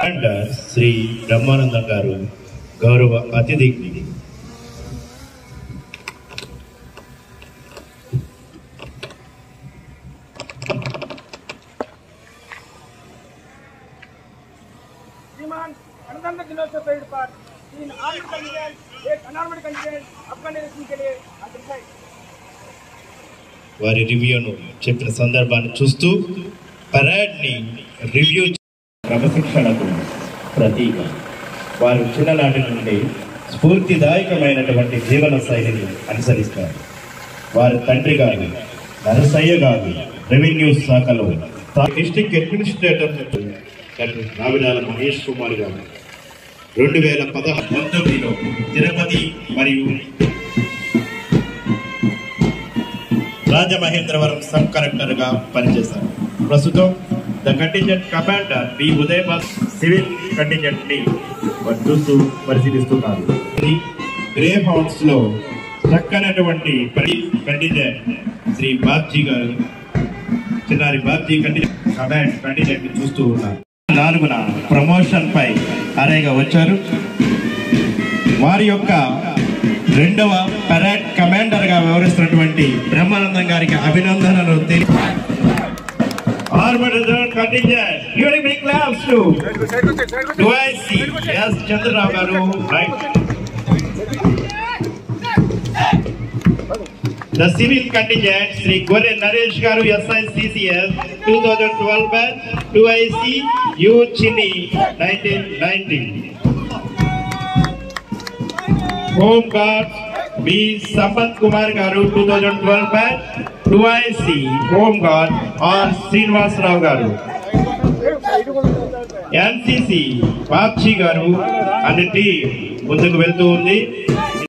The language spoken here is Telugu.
అండ్ శ్రీ బ్రహ్మానందం గారు గౌరవ అతిథి. गणतंत्र दिनोत्सव परेड पर 3 army contingent, 1 unarmoured contingent Afghanistan के लिए अग्रसर. వారి రివ్యూను చెప్పిన సందర్భాన్ని చూస్తూ పరేడ్ ని రివ్యూ క్రమశిక్షణకు ప్రతీక. వారు చిన్ననాటి నుండి స్ఫూర్తిదాయకమైనటువంటి జీవన శైలిని అనుసరిస్తారు. వారి తండ్రి గారు నరసయ్య గారు రెవెన్యూ శాఖలో డిస్ట్రిక్ట్ అడ్మినిస్ట్రేటర్ రావిడాల మహేష్ కుమార్ గారు 2019లో తిరుపతి మరియు రాజమహేంద్రవరం సబ్ కలెక్టర్ గా పనిచేశారు. ప్రస్తుతం the contingent commander B Udayabhas civil contingent ని చూస్తూ పరిశీలిస్తున్నారు. గ్రే హౌన్స్ లో చక్కనటువంటి కంటింజెంట్ శ్రీ బాబ్జీ గారు చిన్నారి బాబ్జీ కంటింజెంట్ ని చూస్తూ ఉన్నారు. 4న ప్రమోషన్ పై అరేగా వచ్చారు. వారి యొక్క 2వ పరేడ్ కమాండర్ గా వ్యవహరిస్తున్నటువంటి బ్రహ్మానందం గారికి అభినందనలు చంద్రరావు గారు. The civil contingent Sri Gore Naresh Garu SICCS 2012 batch 2IC U Chini 1990. Home Guard B Sampath Kumar Garu 2012 batch 2IC Home Guard R Srinivas Rao Garu. NCC Babchi Garu and team ముందుకు వెళ్తూ ఉంది.